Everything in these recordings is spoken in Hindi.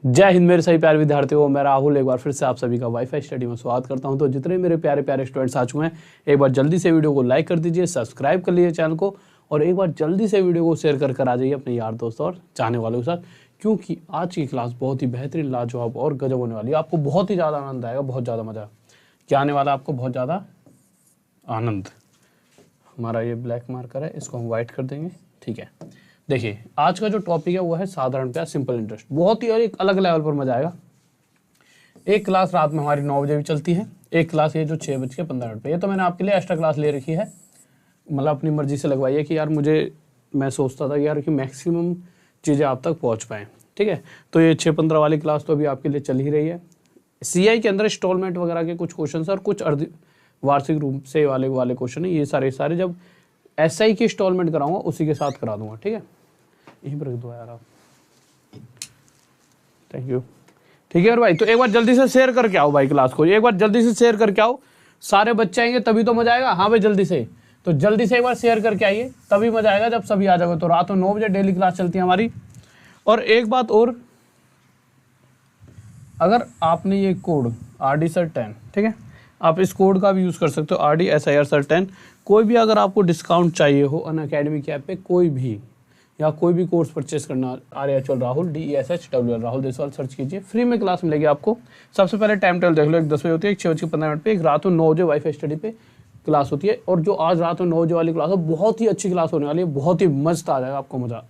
जय हिंद मेरे सभी प्यारे विद्यार्थियों, मैं राहुल एक बार फिर से आप सभी का वाईफाई स्टडी में स्वागत करता हूं। तो जितने मेरे प्यारे प्यारे स्टूडेंट्स आ चुके हैं, एक बार जल्दी से वीडियो को लाइक कर दीजिए, सब्सक्राइब कर लीजिए चैनल को, और एक बार जल्दी से वीडियो को शेयर कर आ जाइए अपने यार दोस्तों और चाहने वालों के साथ, क्योंकि आज की क्लास बहुत ही बेहतरीन, लाजवाब और गजब होने वाली है। आपको बहुत ही ज़्यादा आनंद आएगा, बहुत ज़्यादा मज़ा क्या आने वाला, आपको बहुत ज़्यादा आनंद। हमारा ये ब्लैक मार्कर है, इसको हम व्हाइट कर देंगे, ठीक है। देखिए आज का जो टॉपिक है वो है साधारण प्यार, सिंपल इंटरेस्ट। बहुत ही और एक अलग लेवल पर मजा आएगा। एक क्लास रात में हमारी 9 बजे भी चलती है, एक क्लास ये जो 6:15 पे। ये तो मैंने आपके लिए एक्स्ट्रा क्लास ले रखी है, मतलब अपनी मर्जी से लगवाई है कि यार मैं सोचता था यार कि मैक्सिमम चीज़ें आप तक पहुँच पाएँ, ठीक है। तो ये 6:15 वाली क्लास तो अभी आपके लिए चल ही रही है। CI के अंदर इंस्टॉलमेंट वगैरह के कुछ क्वेश्चन और कुछ वार्षिक रूप से वाले क्वेश्चन है। ये सारे जब SI की इंस्टॉलमेंट कराऊंगा उसी के साथ करा दूंगा, ठीक है। यहीं पर रख दो यार आप, थैंक यू, ठीक है। और भाई तो एक बार जल्दी से शेयर करके आओ भाई क्लास को, एक बार जल्दी से शेयर करके आओ। सारे बच्चे आएंगे तभी तो मजा आएगा। हाँ भाई जल्दी से, तो जल्दी से एक बार शेयर करके आइए, तभी मजा आएगा जब सभी आ जाओगे। तो रात में 9 बजे डेली क्लास चलती है हमारी। और एक बात और, अगर आपने ये कोड RD Sir 10, ठीक है, आप इस कोड का भी यूज़ कर सकते हो, RD SIR Sir 10। कोई भी अगर आपको डिस्काउंट चाहिए हो अनअकैडमी के ऐप पे, कोई भी या कोई भी कोर्स परचेस करना, RHL Rahul DESHWL Rahul Deswal search कीजिए, फ्री में क्लास मिलेगी आपको। सबसे पहले टाइम टेबल देख लो, एक 10 बजे होती है, एक 6:15 पे, एक रात में 9 बजे वाईफाई स्टडी पे क्लास होती है। और जो आज रात में 9 बजे वाली क्लास है बहुत ही अच्छी क्लास होने वाली है, बहुत ही मस्त आ जाएगा आपको मज़ा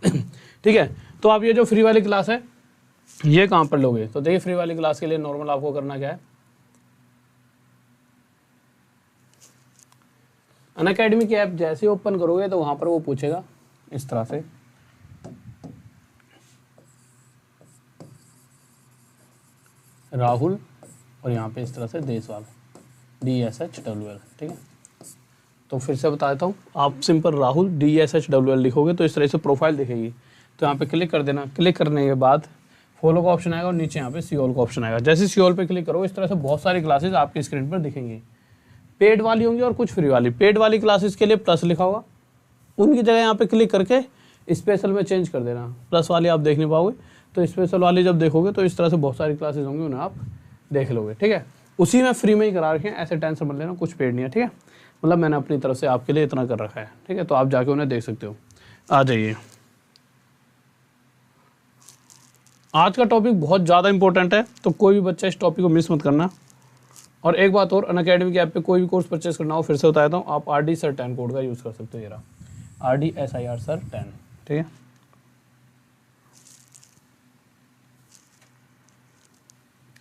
ठीक है। तो आप ये जो फ्री वाली क्लास है ये कहाँ पर लोगे, तो देखिए फ्री वाली क्लास के लिए नॉर्मल आपको करना क्या है, अनअकैडमी की ऐप जैसे ओपन करोगे तो वहां पर वो पूछेगा इस तरह से, राहुल, और यहाँ पे इस तरह से देसवाल DSHWL, ठीक है। तो फिर से बता देता हूँ, आप सिंपल राहुल DSHWL लिखोगे तो इस तरह से प्रोफाइल दिखेगी। तो यहाँ पे क्लिक कर देना, क्लिक करने के बाद फॉलो का ऑप्शन आएगा और नीचे यहाँ पे सियोल का ऑप्शन आएगा। जैसे सियोल पे क्लिक करोगे इस तरह से बहुत सारी क्लासेस आपकी स्क्रीन पर दिखेंगी। पेड वाली होंगी और कुछ फ्री वाली। पेड वाली क्लासेस के लिए प्लस लिखा होगा, उनकी जगह यहाँ पे क्लिक करके स्पेशल में चेंज कर देना। प्लस वाली आप देख नहीं पाओगे, तो स्पेशल वाली जब देखोगे तो इस तरह से बहुत सारी क्लासेस होंगी, उन्हें आप देख लोगे, ठीक है। उसी में फ्री में ही करा रखे हैं, ऐसे टेंशन मत लेना, कुछ पेड नहीं है, ठीक है। मतलब मैंने अपनी तरफ से आपके लिए इतना कर रखा है, ठीक है। तो आप जाके उन्हें देख सकते हो। आ जाइए, आज का टॉपिक बहुत ज़्यादा इंपॉर्टेंट है, तो कोई भी बच्चा इस टॉपिक को मिस मत करना। और एक बात और, अनअकैडमी के ऐप पे कोई भी कोर्स परचेस करना हो, फिर से बताता हूँ, आप RD Sir 10 कोड का यूज़ कर सकते हो। ये रहा RD SIR Sir 10, ठीक है।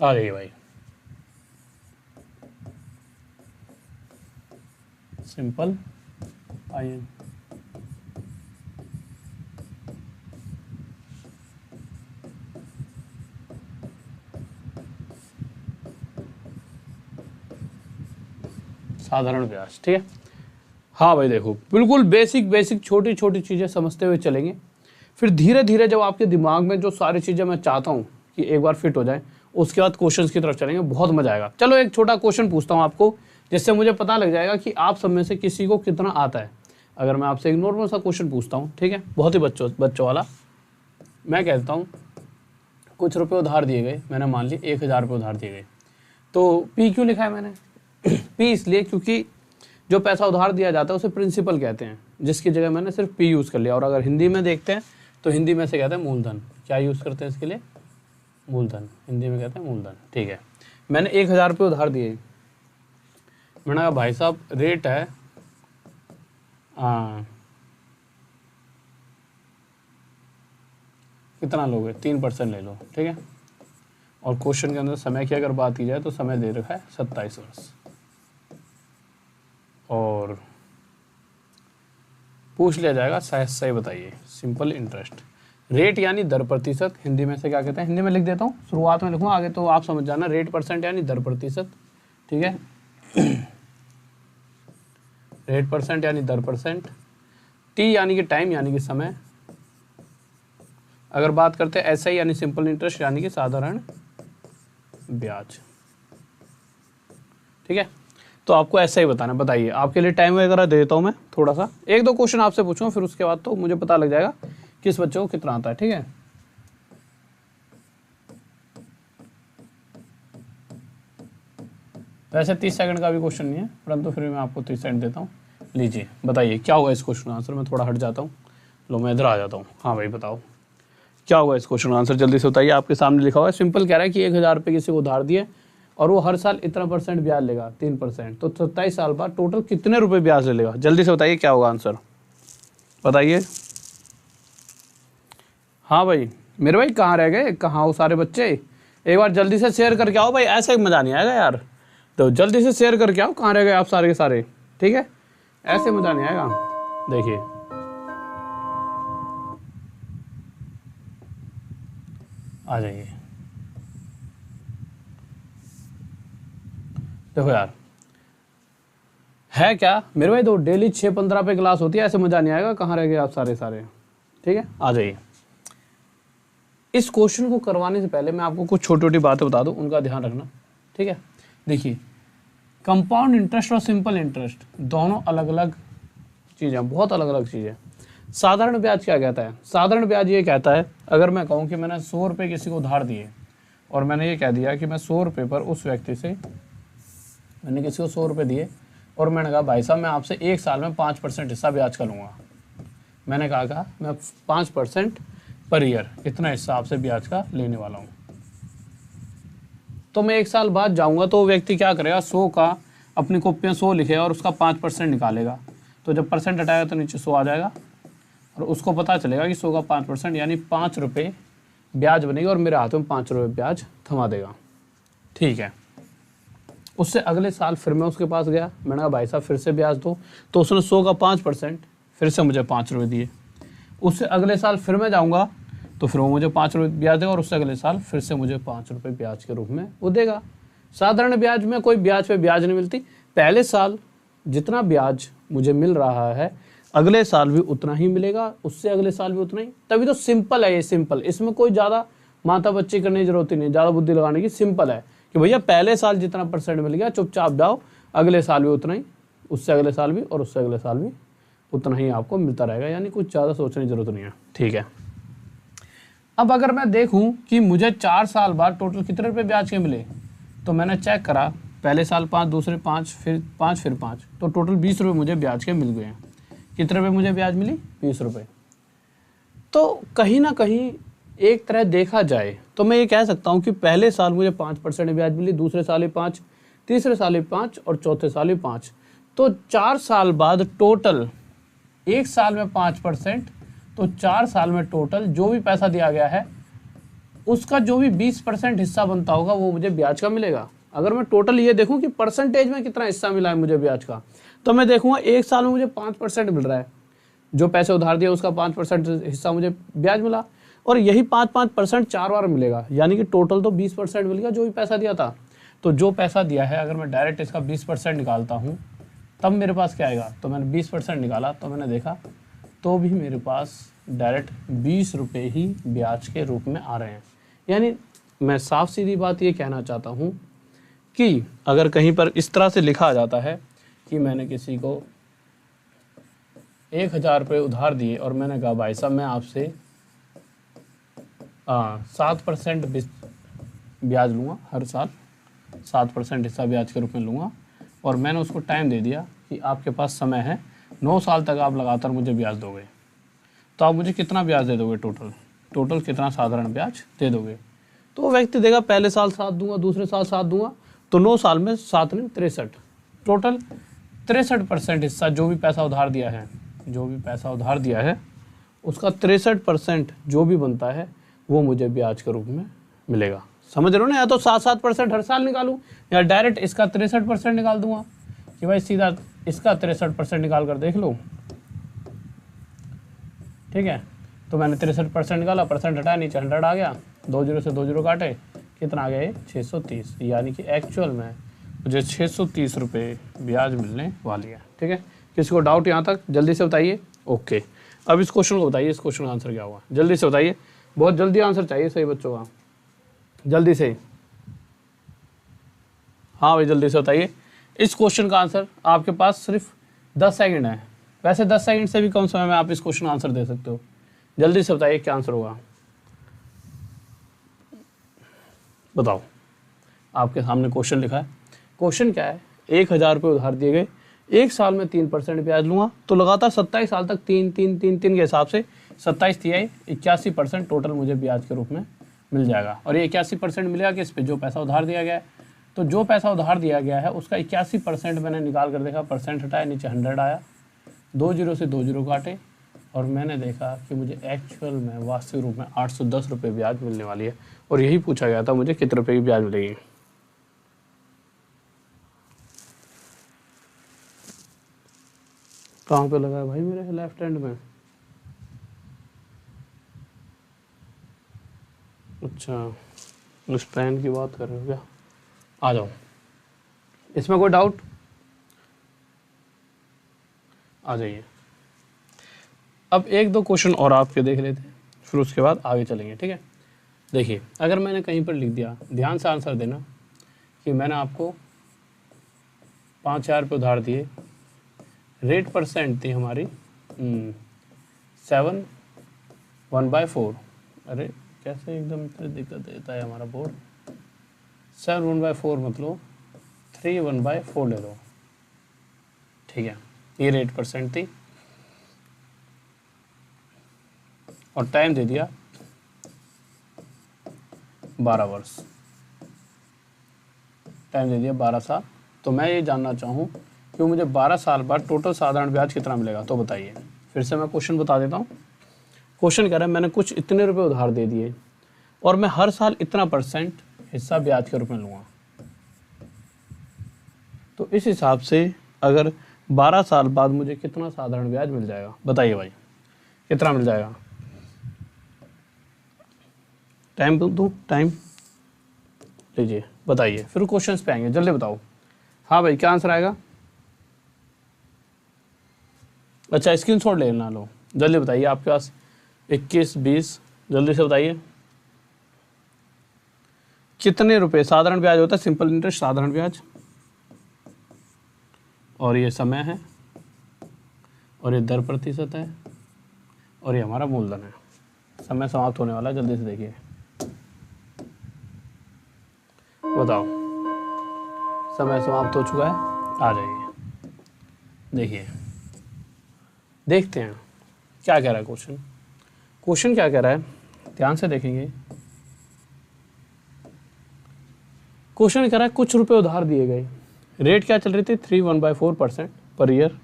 आ जाइए भाई, सिंपल IN साधारण ब्याज, ठीक है। हाँ भाई देखो, बिल्कुल बेसिक छोटी छोटी चीज़ें समझते हुए चलेंगे, फिर धीरे धीरे जब आपके दिमाग में जो सारी चीज़ें मैं चाहता हूँ कि एक बार फिट हो जाए, उसके बाद क्वेश्चंस की तरफ चलेंगे, बहुत मजा आएगा। चलो एक छोटा क्वेश्चन पूछता हूँ आपको, जिससे मुझे पता लग जाएगा कि आप सब में से किसी को कितना आता है। अगर मैं आपसे एक नॉर्मल सा क्वेश्चन पूछता हूँ, ठीक है, बहुत ही बच्चों वाला, मैं कहता हूँ कुछ रुपये उधार दिए गए, मैंने मान ली 1000 रुपये उधार दिए गए, तो P क्यों लिखा है मैंने P इसलिए क्योंकि जो पैसा उधार दिया जाता है उसे प्रिंसिपल कहते हैं, जिसकी जगह मैंने सिर्फ P यूज़ कर लिया। और अगर हिंदी में देखते हैं तो हिंदी में से कहते हैं मूलधन। क्या यूज़ करते हैं इसके लिए, मूलधन, हिंदी में कहते हैं मूलधन, ठीक है। मैंने 1000 रुपये उधार दिए, मैंने कहा भाई साहब रेट है कितना लोगे, 3% ले लो, ठीक है। और क्वेश्चन के अंदर समय की अगर बात की जाए तो समय दे रखा है 27 वर्ष, और पूछ लिया जाएगा सही बताइए, सिंपल इंटरेस्ट। रेट यानी दर प्रतिशत, हिंदी में से क्या कहते हैं, हिंदी में लिख देता हूँ, शुरुआत में लिखूँगा, आगे तो आप समझ जाना। रेट परसेंट यानी दर प्रतिशत, ठीक है रेट परसेंट यानी दर परसेंट। T यानी कि टाइम यानी कि समय। अगर बात करते हैं SI यानी सिंपल इंटरेस्ट यानी कि साधारण ब्याज, ठीक है। तो आपको ऐसा ही बताना, बताइए। आपके लिए टाइम वगैरह दे देता हूँ मैं थोड़ा सा, 1-2 क्वेश्चन आपसे पूछूंगा, फिर उसके बाद तो मुझे पता लग जाएगा किस बच्चे को कितना आता है, ठीक है। वैसे 30 सेकंड का भी क्वेश्चन नहीं है, परंतु फिर मैं आपको 30 सेकंड देता हूँ। लीजिए बताइए क्या होगा इस क्वेश्चन का आंसर। मैं थोड़ा हट जाता हूँ, लो मैं इधर आ जाता हूँ। हाँ भाई बताओ क्या होगा इस क्वेश्चन का आंसर, जल्दी से बताइए। आपके सामने लिखा हुआ है, सिंपल कह रहा है कि 1000 रुपये किसी को उधार दिए और वो हर साल इतना % ब्याज लेगा, 3%, तो 27 साल बाद टोटल कितने रुपए ब्याज ले लेगा। जल्दी से बताइए क्या होगा आंसर, बताइए। हाँ भाई मेरे भाई कहाँ रह गए, कहाँ हो सारे बच्चे, एक बार जल्दी से शेयर करके आओ भाई, ऐसे मज़ा नहीं आएगा यार। तो जल्दी से शेयर करके आओ, कहाँ रह गए आप सारे के सारे, ठीक है, ऐसे मज़ा नहीं आएगा। देखिए आ जाइए, देखो यार है क्या मेरे भाई, तो डेली 6-15 पे क्लास होती है, ऐसे मज़ा नहीं आएगा। कहाँ रह गए आप सारे सारे, ठीक है, आ जाइए। इस क्वेश्चन को करवाने से पहले मैं आपको कुछ छोटी छोटी बातें बता दूं, उनका ध्यान रखना, ठीक है। देखिए कंपाउंड इंटरेस्ट और सिंपल इंटरेस्ट दोनों अलग अलग चीज़ें, बहुत अलग अलग चीज़ें। साधारण ब्याज क्या कहता है, साधारण ब्याज ये कहता है, अगर मैं कहूँ कि मैंने 100 रुपये किसी को उधार दिए और मैंने ये कह दिया कि मैं 100 रुपये पर उस व्यक्ति से, मैंने किसी को 100 रुपये दिए और मैंने कहा भाई साहब मैं आपसे 1 साल में 5% हिस्सा ब्याज का लूँगा। मैंने कहा मैं 5% पर ईयर इतना हिस्सा आपसे ब्याज का लेने वाला हूँ। तो मैं 1 साल बाद जाऊँगा तो वो व्यक्ति क्या करेगा, 100 का अपनी कॉपी में 100 लिखेगा और उसका 5% निकालेगा। तो जब परसेंट हटाएगा तो नीचे 100 आ जाएगा और उसको पता चलेगा कि 100 का 5% यानी 5 रुपये ब्याज बनेगा और मेरे हाथ में 5 रुपये ब्याज थमा देगा, ठीक है। उससे अगले साल फिर मैं उसके पास गया, मैंने कहा भाई साहब फिर से ब्याज दो, तो उसने 100 का 5% फिर से मुझे 5 रुपये दिए। उससे अगले साल फिर मैं जाऊँगा तो फिर वो मुझे 5 रुपये ब्याज देगा और उससे अगले साल फिर से मुझे 5 रुपये ब्याज के रूप में वो देगा। साधारण ब्याज में कोई ब्याज पे ब्याज नहीं मिलती, पहले साल जितना ब्याज मुझे मिल रहा है अगले साल भी उतना ही मिलेगा, उससे अगले साल भी उतना ही। तभी तो सिंपल है ये, सिंपल, इसमें कोई ज़्यादा माथा बच्ची करने की जरूरत ही नहीं, ज़्यादा बुद्धि लगाने की। सिंपल है कि भैया पहले साल जितना % मिल गया चुपचाप जाओ, अगले साल भी उतना ही, उससे अगले साल भी और उससे अगले साल भी उतना ही आपको मिलता रहेगा, यानी कुछ ज़्यादा सोचने की जरूरत नहीं है, ठीक है। अब अगर मैं देखूं कि मुझे 4 साल बाद टोटल कितने रुपए ब्याज के मिले, तो मैंने चेक करा, पहले साल 5, दूसरे 5, फिर 5, फिर 5, तो टोटल 20 रुपये मुझे ब्याज के मिल गए हैं। कितने रुपये मुझे ब्याज मिली, 20 रुपये। तो कहीं ना कहीं एक तरह देखा जाए तो मैं ये कह सकता हूँ कि पहले साल मुझे 5% ब्याज मिली, दूसरे साल ही 5, तीसरे साल ही 5 और चौथे साल ही 5। तो 4 साल बाद टोटल, 1 साल में 5%, तो 4 साल में टोटल जो भी पैसा दिया गया है उसका जो भी 20% हिस्सा बनता होगा वो मुझे ब्याज का मिलेगा। अगर मैं टोटल ये देखूं कि परसेंटेज में कितना हिस्सा मिला है मुझे ब्याज का, तो मैं देखूंगा 1 साल में मुझे 5% मिल रहा है, जो पैसे उधार दिया उसका 5% हिस्सा मुझे ब्याज मिला, और यही 5% 4 बार मिलेगा, यानी कि टोटल तो 20% मिल गया जो भी पैसा दिया था। तो जो पैसा दिया है अगर मैं डायरेक्ट इसका 20% निकालता हूँ तब मेरे पास क्या आएगा, तो मैंने 20% निकाला तो मैंने देखा तो भी मेरे पास डायरेक्ट 20 रुपये ही ब्याज के रूप में आ रहे हैं। यानी मैं साफ सीधी बात ये कहना चाहता हूँ कि अगर कहीं पर इस तरह से लिखा आ जाता है कि मैंने किसी को 1000 रुपये उधार दिए और मैंने कहा भाई साहब मैं आपसे 7% ब्याज लूँगा, हर साल 7% हिस्सा ब्याज के रूप में लूँगा, और मैंने उसको टाइम दे दिया कि आपके पास समय है 9 साल तक आप लगातार मुझे ब्याज दोगे, तो आप मुझे कितना ब्याज दे दोगे, टोटल कितना साधारण ब्याज दे दोगे। तो वो व्यक्ति देगा पहले साल 7 दूंगा, दूसरे साल 7 दूंगा, तो 9 साल में 7 नहीं 63, टोटल 63% हिस्सा जो भी पैसा उधार दिया है, जो भी पैसा उधार दिया है उसका 63% जो भी बनता है वो मुझे ब्याज के रूप में मिलेगा। समझ रहे हो ना, या तो 7% हर साल निकालूं या डायरेक्ट इसका 63% निकाल दूंगा कि भाई सीधा इसका 63% निकाल कर देख लो, ठीक है। तो मैंने 63% निकाला, परसेंट हटाया, नीचे 100 आ गया, 2 जीरो से 2 जीरो काटे, कितना आ गया 630, यानी कि एक्चुअल में मुझे 630 रुपये ब्याज मिलने वाली है, ठीक है। किसी को डाउट यहाँ तक, जल्दी से बताइए। ओके, अब इस क्वेश्चन को बताइए, इस क्वेश्चन का आंसर क्या हुआ, जल्दी से बताइए, बहुत जल्दी आंसर चाहिए सही बच्चों का, जल्दी से। हाँ भाई जल्दी से बताइए। इस क्वेश्चन का आंसर आपके पास सिर्फ 10 सेकंड है, वैसे 10 सेकंड से भी कम समय में आप इस क्वेश्चन का आंसर दे सकते हो। जल्दी से बताइए क्या आंसर होगा, बताओ। आपके सामने क्वेश्चन लिखा है, क्वेश्चन क्या है, 1,000 रुपये उधार दिए गए, 1 साल में 3% ब्याज लूँगा तो लगातार 27 साल तक 3 के हिसाब से 27 तिहाई 81% टोटल मुझे ब्याज के रूप में मिल जाएगा। और ये 81% मिलेगा किस पे, जो पैसा उधार दिया गया है। तो जो पैसा उधार दिया गया है उसका 81% मैंने निकाल कर देखा, परसेंट हटाया, नीचे 100 आया, 2 जीरो से 2 जीरो काटे और मैंने देखा कि मुझे एक्चुअल में वास्तविक रूप में 810 रुपये ब्याज मिलने वाली है। और यही पूछा गया था मुझे कितने रुपये की ब्याज मिलेगी। कहाँ पे लगा है भाई मेरे लेफ्ट हैंड में? अच्छा, उस पेन की बात कर रहे हो क्या? आ जाओ, इसमें कोई डाउट? आ जाइए। अब 1-2 क्वेश्चन और आपके देख लेते हैं, फिर उसके बाद आगे चलेंगे, ठीक है। देखिए, अगर मैंने कहीं पर लिख दिया, ध्यान से आंसर देना, कि मैंने आपको 5,000 रुपये उधार दिए, रेट परसेंट थी हमारी 7 1/4। अरे कैसे एकदम इतनी दिक्कत देता है हमारा बोर्ड। 7 1/4 मतलब 3 1/4 ले लो, ठीक है। ये रेट परसेंट थी और टाइम दे दिया 12 वर्ष, टाइम दे दिया 12 साल। तो मैं ये जानना चाहूँ कि मुझे 12 साल बाद टोटल साधारण ब्याज कितना मिलेगा, तो बताइए। फिर से मैं क्वेश्चन बता देता हूँ। क्वेश्चन कह रहा है मैंने कुछ इतने रुपए उधार दे दिए और मैं हर साल इतना % हिस्सा ब्याज के रूप में लूँगा। तो इस हिसाब से अगर 12 साल बाद मुझे कितना साधारण ब्याज मिल जाएगा, बताइए भाई कितना मिल जाएगा। टाइम दूँ, टाइम लीजिए, बताइए, फिर क्वेश्चंस पे आएंगे, जल्दी बताओ। हाँ भाई, क्या आंसर आएगा? अच्छा, स्क्रीनशॉट ले लेना, लो जल्दी बताइए, आपके पास 21 20, जल्दी से बताइए कितने रुपए साधारण ब्याज होता है, सिंपल इंटरेस्ट साधारण ब्याज, और ये समय है, और ये दर प्रतिशत है, और ये हमारा मूलधन है। समय समाप्त होने वाला है, जल्दी से देखिए, बताओ। समय समाप्त हो चुका है, आ जाइए, देखिए, देखते हैं क्या कह रहा है क्वेश्चन। क्वेश्चन क्या कह रहा है, ध्यान से देखेंगे। क्वेश्चन कह रहा है कुछ रुपए उधार दिए गए, रेट क्या चल रही थी 3 1/4% पर ईयर,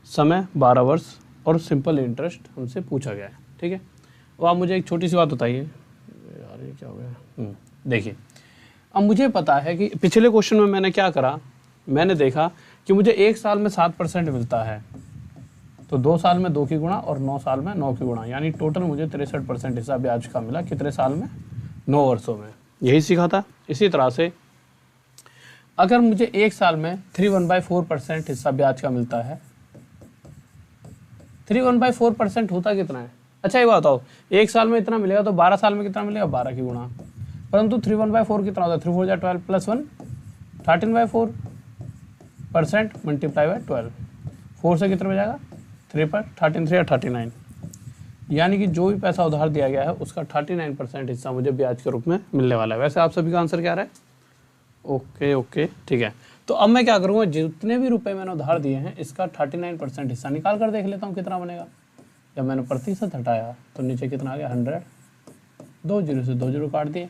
समय 12 वर्ष और सिंपल इंटरेस्ट हमसे पूछा गया है, ठीक है। और आप मुझे एक छोटी सी बात बताइए, यार ये क्या हो गया। देखिए, अब मुझे पता है कि पिछले क्वेश्चन में मैंने क्या करा, मैंने देखा कि मुझे 1 साल में 7% मिलता है, तो 2 साल में 2 की गुणा और 9 साल में 9 की गुणा, यानी टोटल मुझे 63% हिस्सा ब्याज का मिला। कितने साल में? 9 वर्षों में। यही सीखा था। इसी तरह से अगर मुझे 1 साल में 3 1/4% हिस्सा ब्याज का मिलता है, 3 1/4% होता कितना है? अच्छा ये बताओ, 1 साल में इतना मिलेगा तो 12 साल में कितना मिलेगा? 12 की गुणा, परंतु 3 1/4 कितना होता है? 3 4 जा 12 प्लस 1 13/4% मल्टीप्लाई बाय 12, 4 से कितना बजाएगा? 3 पर 13 3 39, यानी कि जो भी पैसा उधार दिया गया है उसका 39% हिस्सा मुझे ब्याज के रूप में मिलने वाला है। वैसे आप सभी का आंसर क्या रहा है? ओके ओके, ठीक है। तो अब मैं क्या करूँगा, जितने भी रुपए मैंने उधार दिए हैं इसका 39% हिस्सा निकाल कर देख लेता हूँ कितना बनेगा। जब मैंने प्रतिशत हटाया तो नीचे कितना आ गया? 100, 2 जीरो से 2 जीरो काट दिए,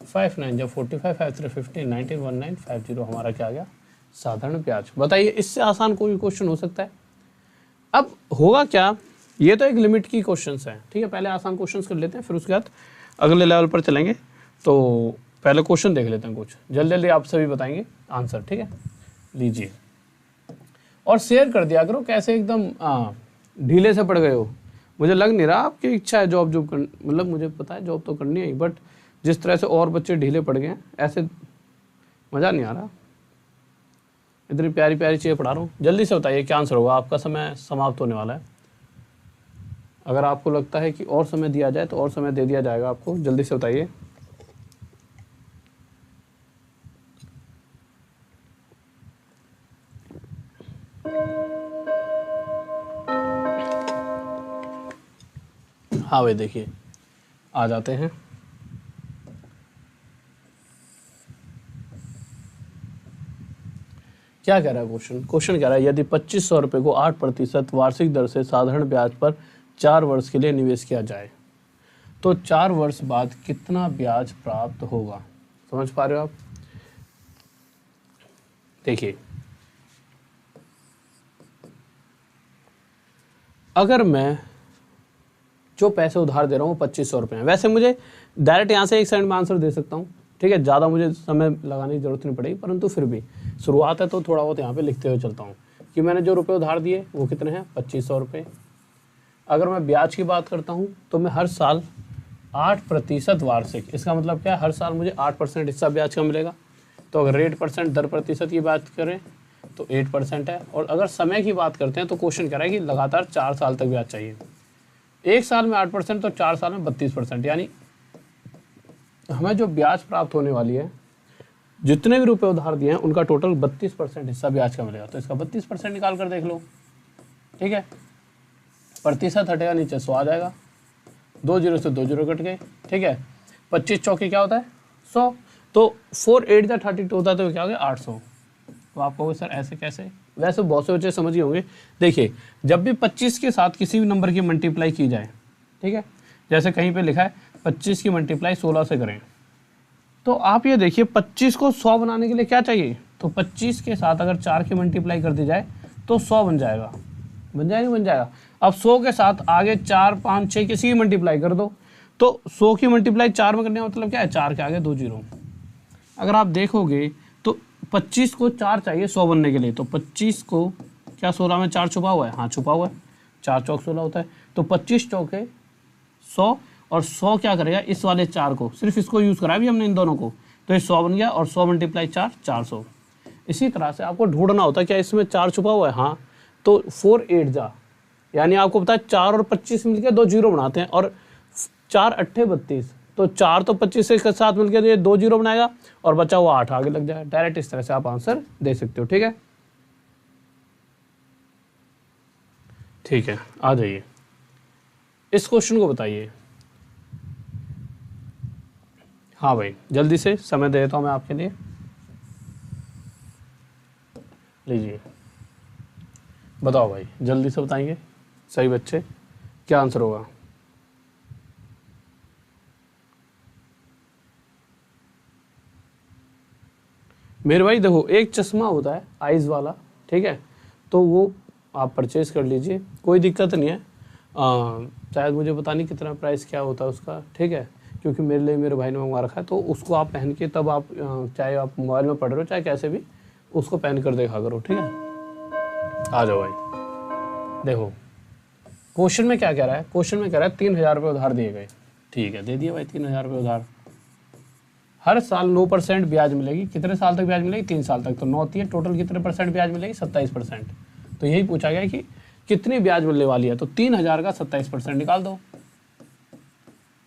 5 9 जब 45, 5 3 15, 19 1950 हमारा क्या आ गया? साधारण ब्याज। बताइए, इससे आसान कोई क्वेश्चन हो सकता है? अब होगा क्या, ये तो एक लिमिट की क्वेश्चंस हैं, ठीक है। पहले आसान क्वेश्चंस कर लेते हैं, फिर उसके बाद अगले लेवल पर चलेंगे। तो पहले क्वेश्चन देख लेते हैं कुछ, जल्दी जल्दी आप सभी बताएंगे आंसर, ठीक है। लीजिए और शेयर कर दिया करो, कैसे एकदम ढीले से पड़ गए हो। मुझे लग नहीं रहा आपकी इच्छा है जॉब कर, मतलब मुझे पता है जॉब तो करनी है, बट जिस तरह से और बच्चे ढीले पड़ गए हैं ऐसे मज़ा नहीं आ रहा। इतनी प्यारी प्यारी चीज़ें पढ़ा रहा हूँ, जल्दी से बताइए क्या आंसर होगा। आपका समय समाप्त होने वाला है। अगर आपको लगता है कि और समय दिया जाए तो और समय दे दिया जाएगा आपको, जल्दी से बताइए। हाँ भाई, देखिए आ जाते हैं। क्या कह रहा है क्वेश्चन कह रहा है यदि 2500 रुपये को 8% वार्षिक दर से साधारण ब्याज पर 4 वर्ष के लिए निवेश किया जाए तो 4 वर्ष बाद कितना ब्याज प्राप्त होगा। समझ पा रहे हो आप। देखिए, अगर मैं जो पैसे उधार दे रहा हूँ 2500 रुपये हैं, वैसे मुझे डायरेक्ट यहाँ से एक सेकंड में आंसर दे सकता हूँ, ठीक है, ज़्यादा मुझे समय लगाने की जरूरत नहीं पड़ेगी, परंतु फिर भी शुरुआत है तो थोड़ा बहुत यहाँ पे लिखते हुए चलता हूँ कि मैंने जो रुपए उधार दिए वो कितने हैं 2500 रुपये। अगर मैं ब्याज की बात करता हूँ तो मैं हर साल 8% वार्षिक, इसका मतलब क्या है, हर साल मुझे 8% हिस्सा ब्याज का मिलेगा। तो अगर रेट परसेंट दर प्रतिशत की बात करें तो 8% है। और अगर समय की बात करते हैं तो क्वेश्चन कह रहा है कि लगातार 4 साल तक ब्याज चाहिए। एक साल में 8% तो 4 साल में 32%, यानी हमें जो ब्याज प्राप्त होने वाली है, जितने भी रुपए उधार दिए हैं उनका टोटल 32% हिस्सा ब्याज का मिलेगा। तो इसका 32% निकाल कर देख लो, ठीक है। प्रतिशत हटेगा, नीचे 100 आ जाएगा, 2 जीरो से 2 जीरो कट गए, ठीक है। 25 चौके क्या होता है 100, तो 4 8 जा 32 होता है तो क्या हो गया 800। तो आप कहोगे सर ऐसे कैसे, वैसे बहुत से बच्चे समझ गए होंगे। देखिए, जब भी 25 के साथ किसी भी नंबर की मल्टीप्लाई की जाए, ठीक है, जैसे कहीं पे लिखा है 25 की मल्टीप्लाई 16 से करें, तो आप ये देखिए 25 को 100 बनाने के लिए क्या चाहिए, तो 25 के साथ अगर 4 की मल्टीप्लाई कर दी जाए तो 100 बन जाएगा, बन जाएगा, बन जाएगा। अब 100 के साथ आगे 4 5 6 किसी की मल्टीप्लाई कर दो, तो 100 की मल्टीप्लाई 4 में करने का मतलब क्या है, 4 के आगे 2 जीरो। अगर आप देखोगे तो 25 को 4 चाहिए 100 बनने के लिए, तो 25 को क्या 16 में 4 छुपा हुआ है, हाँ छुपा हुआ है, 4 चौक 16 होता है, तो 25 चौके 100 और 100 क्या करेगा इस वाले 4 को, सिर्फ इसको यूज़ करा भी हमने इन दोनों को, तो ये 100 बन गया और 100 मल्टीप्लाई 4 400। इसी तरह से आपको ढूंढना होता है क्या इसमें 4 छुपा हुआ है, हाँ, तो 4 8 जा, यानी आपको पता है 4 और 25 मिलकर 2 जीरो बनाते हैं, और 4 अट्ठे 32, तो 4 तो 25 के साथ मिलकर ये 2 जीरो बनाएगा और बचा हुआ 8 आगे लग जाएगा। डायरेक्ट इस तरह से आप आंसर दे सकते हो, ठीक है। ठीक है, आ जाइए, इस क्वेश्चन को बताइए। हाँ भाई, जल्दी से समय दे देता हूँ मैं आपके लिए, लीजिए, बताओ भाई, जल्दी से बताएंगे सही बच्चे, क्या आंसर होगा। मेरे भाई देखो, एक चश्मा होता है आइज़ वाला, ठीक है, तो वो आप परचेज़ कर लीजिए, कोई दिक्कत नहीं है। शायद मुझे पता नहीं कितना प्राइस क्या होता है उसका, ठीक है, क्योंकि मेरे लिए मेरे भाई ने मंगवा रखा है, तो उसको आप पहन के तब आप चाहे आप मोबाइल में पढ़ रहे हो चाहे कैसे भी उसको पहन कर देखा करो, ठीक है। आ जाओ भाई, देखो क्वेश्चन में क्या कह रहा है, क्वेश्चन में कह रहा है 3000 रुपये उधार दिए गए, ठीक है, दे दिए भाई 3000 रुपये उधार। हर साल 9% ब्याज मिलेगी, कितने साल तक ब्याज मिलेगी, 3 साल तक, तो 9 3 टोटल कितने परसेंट ब्याज मिलेगी, 27%। तो यही पूछा गया कि कितनी ब्याज मिलने वाली है, तो 3000 का 27% निकाल दो,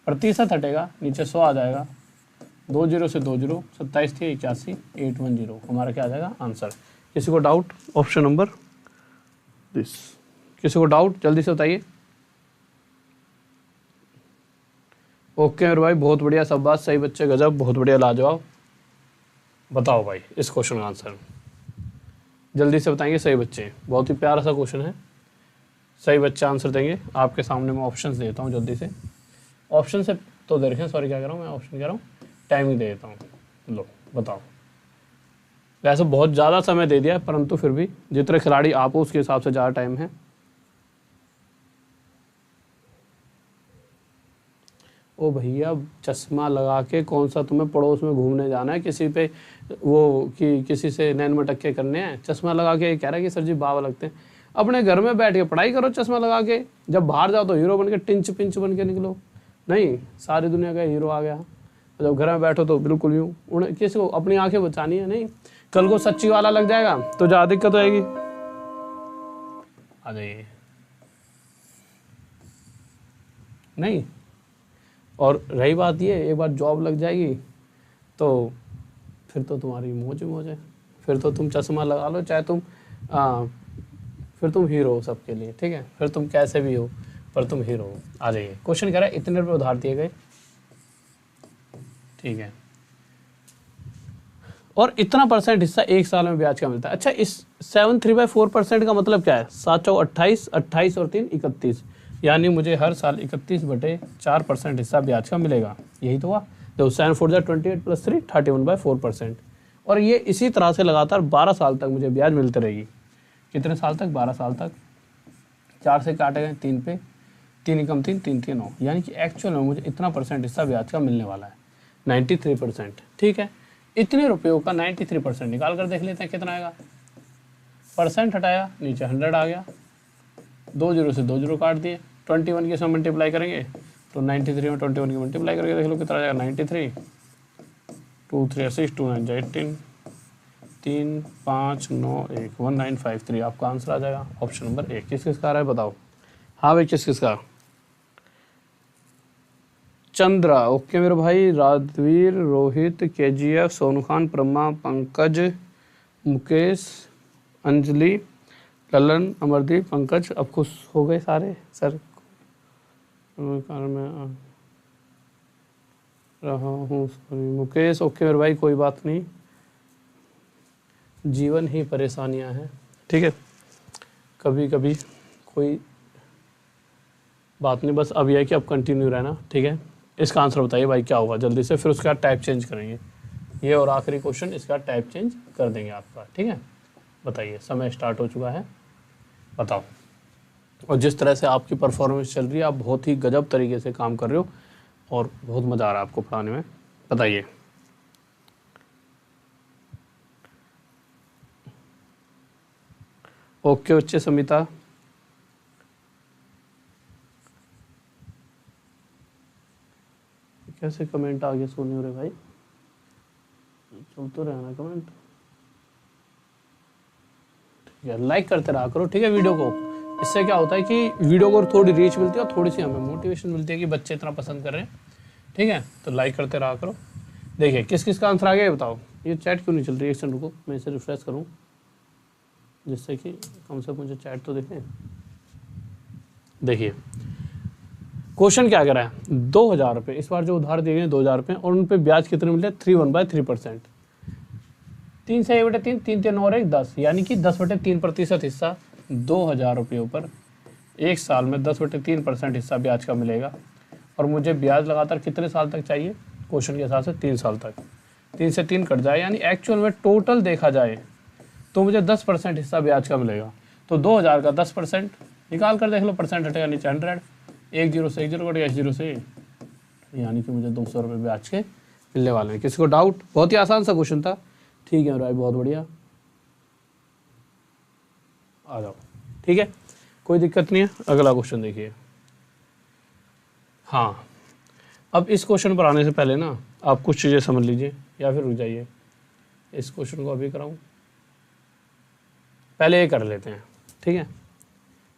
प्रतिशत हटेगा, नीचे 100 आ जाएगा, 2 जीरो से 2 जीरो, 27 थी 81, 810, हमारा क्या आ जाएगा आंसर। किसी को डाउट, ऑप्शन नंबर दिस, किसी को डाउट जल्दी से बताइए। ओके मेरे भाई, बहुत बढ़िया, सब बात सही बच्चे, गजब, बहुत बढ़िया, लाजवाब। बताओ भाई इस क्वेश्चन का आंसर जल्दी से बताएंगे सही बच्चे, बहुत ही प्यारा सा क्वेश्चन है, सही बच्चे आंसर देंगे। आपके सामने मैं ऑप्शंस देता हूँ जल्दी से, ऑप्शन से तो दे रखे हैं, सॉरी क्या कह रहा हूँ मैं, ऑप्शन कह रहा हूँ, टाइमिंग दे देता हूँ, लो बताओ। वैसे बहुत ज़्यादा समय दे दिया है, परंतु फिर भी जितने खिलाड़ी आप हो उसके हिसाब से ज़्यादा टाइम है। ओ भैया, चश्मा लगा के कौन सा तुम्हें पड़ोस में घूमने जाना है, किसी पे वो कि किसी से नैन मटक्के करने हैं, चश्मा लगा के कह रहा है कि सर जी बाबा लगते हैं। अपने घर में बैठ के पढ़ाई करो चश्मा लगा के, जब बाहर जाओ तो हीरो बन के टिंच पिंच बन के निकलो। नहीं, सारी दुनिया का हीरो आ गया, जब घर में बैठो तो बिल्कुल यूँ, उन्हें किसी को अपनी आंखें बचानी है, नहीं कल को सच्ची वाला लग जाएगा तो ज़्यादा दिक्कत आएगी। आ जाइए, नहीं, और रही बात ये, एक बार जॉब लग जाएगी तो फिर तो तुम्हारी मौज मौज है, फिर तो तुम चश्मा लगा लो चाहे तुम फिर तुम हीरो हो सबके लिए, ठीक है, फिर तुम कैसे भी हो पर तुम हीरो हो। आ जाइए, क्वेश्चन कह रहा है इतने रुपये उधार दिए गए, ठीक है, और इतना परसेंट हिस्सा एक साल में ब्याज का मिलता है। अच्छा, इस 7/3/4% का मतलब क्या है? 7 चौक 28, 28 और 3 31, यानी मुझे हर साल 31/4% हिस्सा ब्याज का मिलेगा। यही तो हुआ। तो 7 4 28 + 3 31/4%। और ये इसी तरह से लगातार 12 साल तक मुझे ब्याज मिलती रहेगी। कितने साल तक? 12 साल तक। 4 से काटे गए 3 पे, 3 एकम 3, 3 3 9, यानी कि एक्चुअल में मुझे इतना परसेंट हिस्सा ब्याज का मिलने वाला है, 93%। ठीक है, इतने रुपयों का 93% निकाल कर देख लेते हैं कितना आएगा। परसेंट हटाया, नीचे 100 आ गया, 2 जीरो से 2 जीरो काट दिए, 21 के साथ मल्टीप्लाई करेंगे तो 93 में 21 की मल्टीप्लाई करके देख लो कितना आ जाएगा। 93, 2 3 6 2 9 18, 3 5 9 1 1953 आपका आंसर आ जाएगा। Option number 1। किस किसका आ रहा है बताओ? हाँ भाई, किस किसका? चंद्रा, ओके मेरे भाई। राजवीर, रोहित, KGF, सोनू खान, प्रमा, पंकज, मुकेश, अंजलि, ललन, अमरदीप, पंकज। अब खुश हो गए सारे सर? कारण में रहा हूँ, सॉरी। मुकेश, ओके मेरे भाई, कोई बात नहीं, जीवन ही परेशानियां हैं। ठीक है, कभी कभी कोई बात नहीं, बस अब यह है कि अब कंटिन्यू रहना। ठीक है, इसका आंसर बताइए भाई क्या होगा जल्दी से, फिर उसका टाइप चेंज करेंगे। ये और आखिरी क्वेश्चन, इसका टाइप चेंज कर देंगे आपका। ठीक है, बताइए, समय स्टार्ट हो चुका है, बताओ। और जिस तरह से आपकी परफॉर्मेंस चल रही है, आप बहुत ही गजब तरीके से काम कर रहे हो और बहुत मज़ा आ रहा है आपको पढ़ाने में। बताइए। ओके बच्चे, समिता, कैसे कमेंट आ गया सोनी रे भाई? चलते रहना कमेंट। ठीक है, लाइक करते रहा करो। ठीक है, वीडियो को। इससे क्या होता है कि वीडियो को थोड़ी रीच मिलती है और थोड़ी सी हमें मोटिवेशन मिलती है कि बच्चे इतना पसंद कर रहे हैं। ठीक है, तो लाइक करते रहा करो। देखिए किस किस का आंसर आ गया ये बताओ। ये चैट क्यों नहीं चल रही? एक सेकंड रुको, मैं इसे रिफ्रेश करूँ जिससे कि कम से कम मुझे चैट तो देखें। देखिए क्वेश्चन क्या कह रहा है, 2000 रुपये इस बार जो उधार दिए गए 2000 रुपये, और उन पर ब्याज कितने मिले? 3/3%। 3 से 1/3, 3 3 और 1 10, यानी कि 10/3% हिस्सा 2000 रुपये पर एक साल में 10/3% हिस्सा ब्याज का मिलेगा। और मुझे ब्याज लगातार कितने साल तक चाहिए? क्वेश्चन के हिसाब से 3 साल तक। 3 से 3 कट जाए, यानी एक्चुअल में टोटल देखा जाए तो मुझे 10% हिस्सा ब्याज का मिलेगा। तो 2000 का 10% निकाल कर देख लो, परसेंट हटेगा नीचे 100, 1 जीरो से 1 जीरो कट गया, 1 जीरो से, यानी कि मुझे 200 रुपये ब्याज के मिलने वाले हैं। किसी को डाउट? बहुत ही आसान सा क्वेश्चन था। ठीक है भाई, बहुत बढ़िया, आ जाओ। ठीक है, कोई दिक्कत नहीं है। अगला क्वेश्चन देखिए। हाँ, अब इस क्वेश्चन पर आने से पहले ना आप कुछ चीज़ें समझ लीजिए, या फिर रुक जाइए, इस क्वेश्चन को अभी कराऊं, पहले ये कर लेते हैं। ठीक है,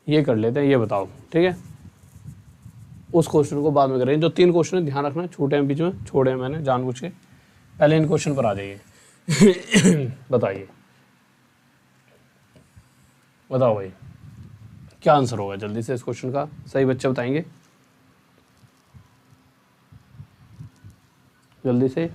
ये कर लेते हैं, ये बताओ। ठीक है, उस क्वेश्चन को बाद में करेंगे। जो 3 क्वेश्चन है ध्यान रखना, छूटे हैं बीच में, छोड़े हैं मैंने जानबूझ के। पहले इन क्वेश्चन पर आ जाइए। बताइए, बताओ भाई क्या आंसर होगा जल्दी से इस क्वेश्चन का? सही बच्चे बताएंगे जल्दी से।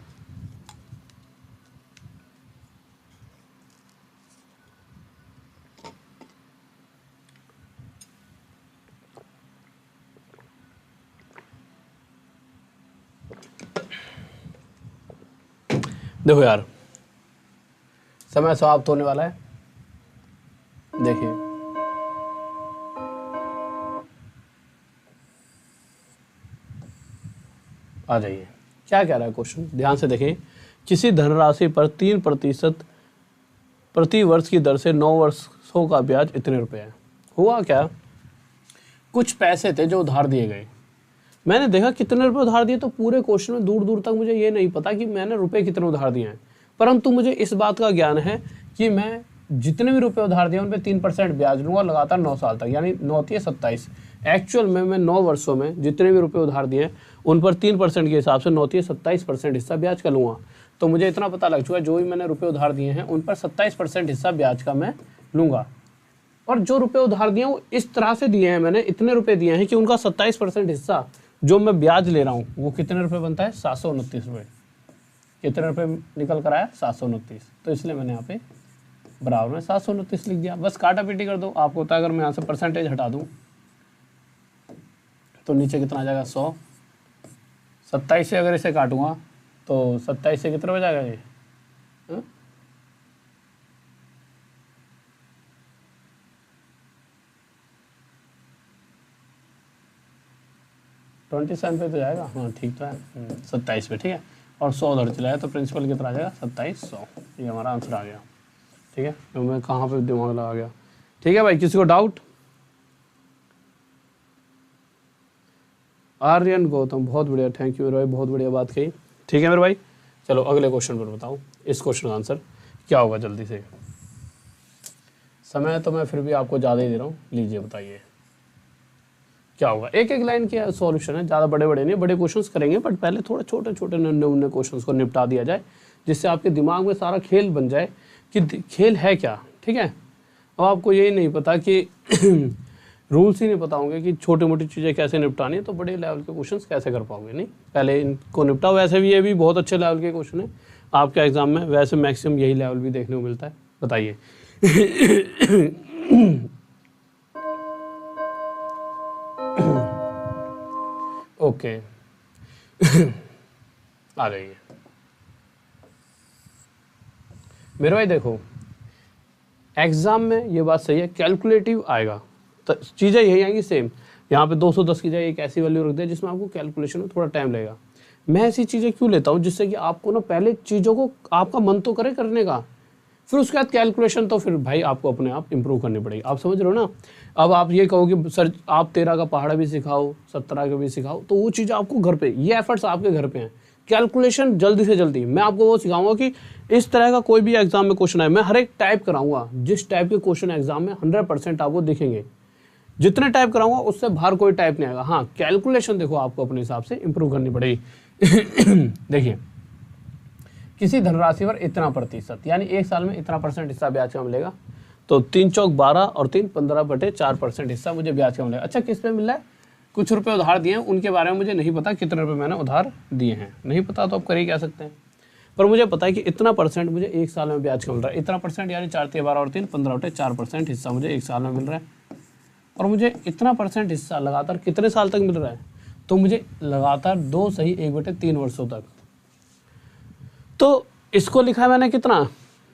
देखो यार, समय समाप्त होने वाला है। देखिए आ जाइए, क्या कह रहा है क्वेश्चन, ध्यान से देखें। किसी धनराशि पर 3% प्रति वर्ष की दर से 9 वर्षों का ब्याज इतने रुपए है। हुआ क्या, कुछ पैसे थे जो उधार दिए गए। मैंने देखा कितने रुपए उधार दिए, तो पूरे क्वेश्चन में दूर दूर तक मुझे ये नहीं पता कि मैंने रुपए कितने उधार दिए हैं, परंतु मुझे इस बात का ज्ञान है कि मैं जितने भी रुपए उधार दिए उन पे 3% ब्याज लूंगा लगातार 9 साल तक, यानी 9 × 27। एक्चुअल में मैं 9 वर्षों में जितने भी रुपए उधार दिए उन पर 3% के हिसाब से 9 × 27% हिस्सा ब्याज का लूँगा। तो मुझे इतना पता लग चुका है, जो भी मैंने रुपए उधार दिए हैं उन पर 27% हिस्सा ब्याज का मैं लूँगा। और जो रुपए उधार दिए वो इस तरह से दिए हैं, मैंने इतने रुपए दिए हैं कि उनका 27% हिस्सा जो मैं ब्याज ले रहा हूँ वो कितने रुपए बनता है? 729 रुपये। कितने रुपये निकल कर आया 729, तो इसलिए मैंने यहाँ पे बराबर में 729 लिख दिया। बस काटा पीटी कर दो। आपको होता है अगर मैं यहाँ से परसेंटेज हटा दूँ तो नीचे कितना आ जाएगा 100। 27 से अगर इसे काटूंगा तो 27 से कितना हो जाएगा ये 27 पे तो जाएगा। हाँ ठीक तो है 27 पे, ठीक है। और 100 उधर चलाया तो प्रिंसिपल कितना आ जाएगा 2700। ये हमारा आंसर आ गया, ठीक है। तो मैं कहाँ पे दिमाग लगा गया, ठीक है भाई। किसी को डाउट? आर्यन गौतम, बहुत बढ़िया, थैंक यू मेरे भाई, बहुत बढ़िया बात कही, ठीक है मेरे भाई। चलो अगले क्वेश्चन पर बताओ, इस क्वेश्चन का आंसर क्या होगा जल्दी से। समय तो मैं फिर भी आपको ज़्यादा ही दे रहा हूँ, लीजिए बताइए क्या होगा। एक एक लाइन के सॉल्यूशन है, ज़्यादा बड़े बड़े नहीं, बड़े क्वेश्चंस करेंगे बट पहले थोड़े छोटे छोटे नन्हे मुन्ने क्वेश्चंस को निपटा दिया जाए, जिससे आपके दिमाग में सारा खेल बन जाए कि खेल है क्या, ठीक है। अब आपको यही नहीं पता कि रूल्स ही नहीं पता होंगे कि छोटी मोटी चीज़ें कैसे निपटानी है, तो बड़े लेवल के क्वेश्चंस कैसे कर पाओगे। नहीं, पहले इनको निपटाओ। वैसे भी ये भी बहुत अच्छे लेवल के क्वेश्चन है आपके एग्जाम में, वैसे मैक्सिमम यही लेवल भी देखने को मिलता है। बताइए ओके आ जाइए मेरे भाई। देखो एग्जाम में ये बात सही है, कैलकुलेटिव आएगा तो चीज़ें यही आएंगी सेम। यहाँ पे 210 की जगह एक ऐसी वैल्यू रख दे जिसमें आपको कैलकुलेशन में थोड़ा टाइम लगेगा। मैं ऐसी चीज़ें क्यों लेता हूँ, जिससे कि आपको ना पहले चीज़ों को आपका मन तो करे करने का, फिर उसके बाद कैलकुलेशन तो फिर भाई आपको अपने आप इंप्रूव करनी पड़ेगी। आप समझ रहे हो ना। अब आप ये कहो कि सर आप 13 का पहाड़ा भी सिखाओ, 17 का भी सिखाओ, तो वो चीज़ आपको घर पे, ये एफर्ट्स आपके घर पे हैं। कैलकुलेशन जल्दी से जल्दी मैं आपको वो सिखाऊंगा कि इस तरह का कोई भी एग्जाम में क्वेश्चन है, मैं हर एक टाइप कराऊंगा। जिस टाइप के क्वेश्चन एग्जाम में 100% आपको दिखेंगे, जितने टाइप कराऊंगा उससे बाहर कोई टाइप नहीं आएगा। हाँ कैलकुलेशन देखो आपको अपने हिसाब से इंप्रूव करनी पड़ेगी। देखिए किसी धनराशि पर इतना प्रतिशत, यानी एक साल में इतना % हिस्सा ब्याज का मिलेगा, तो 3 चौक 12 और 3 15/4% हिस्सा मुझे ब्याज का मिलेगा। अच्छा किस पे मिल रहा है? कुछ रुपए उधार दिए हैं, उनके बारे में मुझे नहीं पता कितने रुपए मैंने उधार दिए हैं, नहीं पता तो आप कर ही क्या सकते हैं। पर मुझे पता है कि इतना % मुझे एक साल में ब्याज का मिल रहा है। इतना % यानी 4 × 12 और 3 15/4% हिस्सा मुझे एक साल में मिल रहा है। और मुझे इतना % हिस्सा लगातार कितने साल तक मिल रहा है? तो मुझे लगातार 2 सही 1/3 वर्षों तक। तो इसको लिखा है मैंने कितना,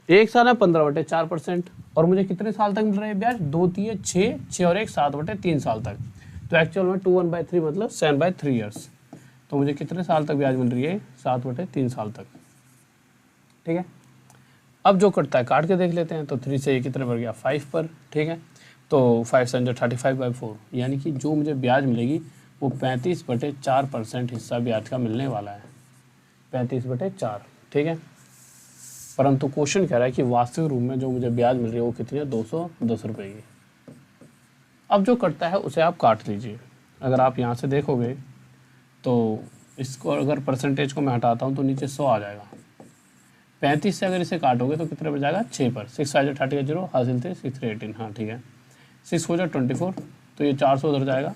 एक साल में 15/4%, और मुझे कितने साल तक मिल रहा है ब्याज? 2 3 6 6 और 1 7/3 साल तक। तो एक्चुअल में 2 1/3 मतलब 7/3 ईयर्स। तो मुझे कितने साल तक ब्याज मिल रही है? 7/3 साल तक, ठीक है। अब जो कटता है काट के देख लेते हैं। तो 3 से ये कितने पर गया? 5 पर, ठीक है। तो 5 7 35/4, यानी कि जो मुझे ब्याज मिलेगी वो 35/4% हिस्सा ब्याज का मिलने वाला है। 35/4, ठीक है। परंतु क्वेश्चन कह रहा है कि वास्तविक रूप में जो मुझे ब्याज मिल रही है वो कितनी है? 210 रुपये की। अब जो कटता है उसे आप काट लीजिए। अगर आप यहाँ से देखोगे तो इसको अगर % को मैं हटाता हूँ तो नीचे 100 आ जाएगा। 35 से अगर इसे काटोगे तो कितने बच जाएगा? 6 पर। 6 5 30 0 हासिल थे 6 3 18, हाँ ठीक है। 6 हो जाए 24, तो ये 400 उधर जाएगा,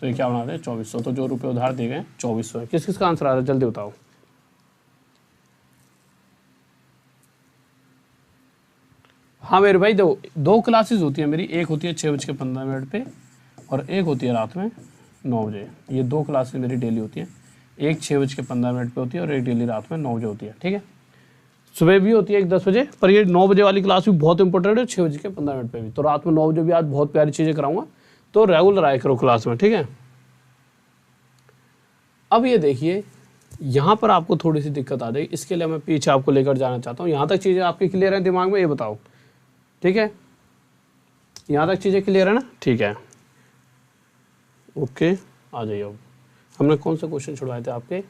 तो ये क्या बनाते हैं? 2400। तो जो रुपये उधार दिए गए 2400 है। किस किस का आंसर आ रहा है जल्दी बताओ। हाँ मेरे भाई दो क्लासेस होती है मेरी, एक होती है 6:15 पे और एक होती है रात में 9 बजे। ये 2 क्लासेस मेरी डेली होती है, एक 6:15 पे होती है और एक डेली रात में 9 बजे होती है, ठीक है। सुबह भी होती है एक 10 बजे, पर ये 9 बजे वाली क्लास भी बहुत इंपॉर्टेंट है, 6:15 पे भी। तो रात में 9 बजे भी आज बहुत प्यारी चीज़ें कराऊंगा, तो रेगुलर आया करो क्लास में, ठीक है। अब ये देखिए यहाँ पर आपको थोड़ी सी दिक्कत आ जाएगी, इसके लिए मैं पीछे आपको लेकर जाना चाहता हूँ। यहाँ तक चीज़ें आपकी क्लियर हैं दिमाग में, ये बताओ, ठीक है। यहाँ तक चीज़ें क्लियर है ना? ठीक है, ओके आ जाइए। अब हमने कौन सा क्वेश्चन छुड़वाए थे आपके?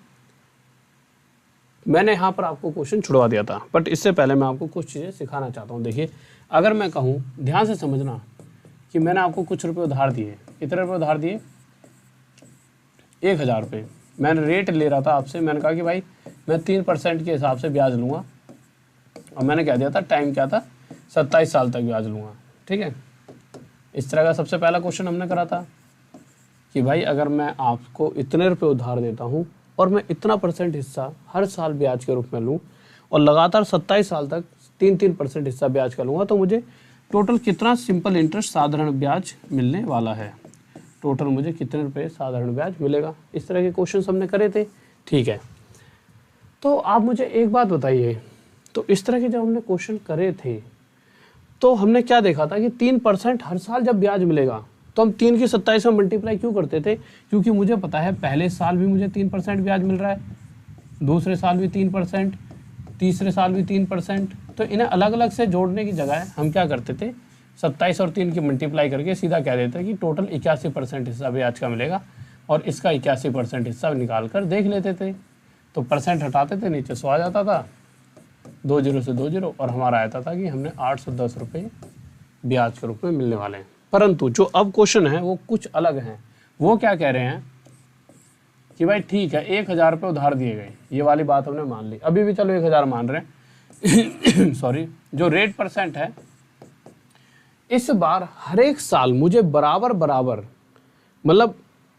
मैंने यहाँ पर आपको क्वेश्चन छुड़वा दिया था, बट इससे पहले मैं आपको कुछ चीज़ें सिखाना चाहता हूँ। देखिए अगर मैं कहूँ, ध्यान से समझना, कि मैंने आपको कुछ रुपए उधार दिए। कितने रुपए उधार दिए? 1000 रुपये। मैंने रेट ले रहा था आपसे, मैंने कहा कि भाई मैं 3% के हिसाब से ब्याज लूँगा, और मैंने कह दिया था टाइम क्या था? 27 साल तक ब्याज लूँगा, ठीक है। इस तरह का सबसे पहला क्वेश्चन हमने करा था कि भाई अगर मैं आपको इतने रुपए उधार देता हूँ और मैं इतना % हिस्सा हर साल ब्याज के रूप में लूँ और लगातार 27 साल तक 3-3% हिस्सा ब्याज का लूँगा, तो मुझे टोटल कितना सिंपल इंटरेस्ट साधारण ब्याज मिलने वाला है, टोटल मुझे कितने रुपए साधारण ब्याज मिलेगा। इस तरह के क्वेश्चन हमने करे थे, ठीक है। तो आप मुझे एक बात बताइए, तो इस तरह के जब हमने क्वेश्चन करे थे तो हमने क्या देखा था कि 3% हर साल जब ब्याज मिलेगा तो हम 3 की 27 में मल्टीप्लाई क्यों करते थे, क्योंकि मुझे पता है पहले साल भी मुझे 3% ब्याज मिल रहा है, दूसरे साल भी 3%, तीसरे साल भी 3%। तो इन्हें अलग अलग से जोड़ने की जगह हम क्या करते थे, 27 और 3 की मल्टीप्लाई करके सीधा कह देते कि टोटल 81% हिस्सा ब्याज का मिलेगा और इसका 81% हिस्सा निकाल कर देख लेते थे। तो % हटाते थे, नीचे 100 आ जाता था, 2 जीरो से 2 जीरो, और हमारा आता था कि हमने 810 रुपये ब्याज के रूप में मिलने वाले हैं। परंतु जो अब क्वेश्चन है वो कुछ अलग हैं। वो क्या कह रहे हैं कि भाई ठीक है 1000 रुपये उधार दिए गए, ये वाली बात हमने मान ली, अभी भी चलो 1000 मान रहे हैं सॉरी, जो रेट % है इस बार हर एक साल मुझे बराबर बराबर, मतलब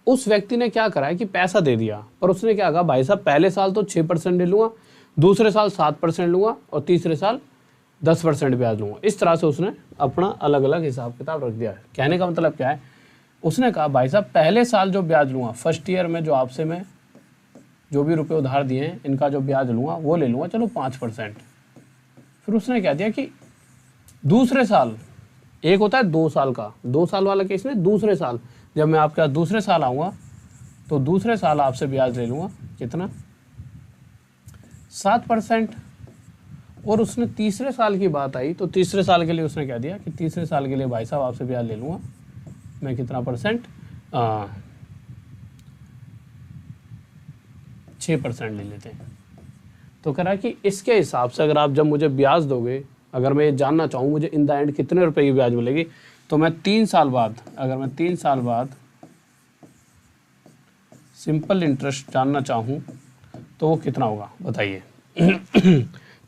उस व्यक्ति ने क्या करा है कि पैसा दे दिया, पर उसने क्या कहा भाई साहब पहले साल तो 6% ले लूँगा, दूसरे साल 7% लूँगा और तीसरे साल 10% ब्याज लूँगा। इस तरह से उसने अपना अलग अलग हिसाब किताब रख दिया है। कहने का मतलब क्या है, उसने कहा भाई साहब पहले साल जो ब्याज लूँगा, फर्स्ट ईयर में जो आपसे मैं जो भी रुपए उधार दिए हैं इनका जो ब्याज लूँगा वो ले लूँगा, चलो 5%। फिर उसने कह दिया कि दूसरे साल, एक होता है 2 साल का, 2 साल वाला केस में दूसरे साल जब मैं आपके पास दूसरे साल आऊँगा तो दूसरे साल आपसे ब्याज ले लूँगा कितना, 7%। और उसने तीसरे साल की बात आई तो तीसरे साल के लिए उसने कह दिया कि तीसरे साल के लिए भाई साहब आपसे ब्याज ले लूँगा मैं कितना %, 6% ले लेते हैं। तो कह रहा है कि इसके हिसाब से अगर आप जब मुझे ब्याज दोगे, अगर मैं ये जानना चाहूँ मुझे इन द एंड कितने रुपए की ब्याज मिलेगी, तो मैं 3 साल बाद, अगर मैं 3 साल बाद सिंपल इंटरेस्ट जानना चाहूँ तो वो कितना होगा बताइए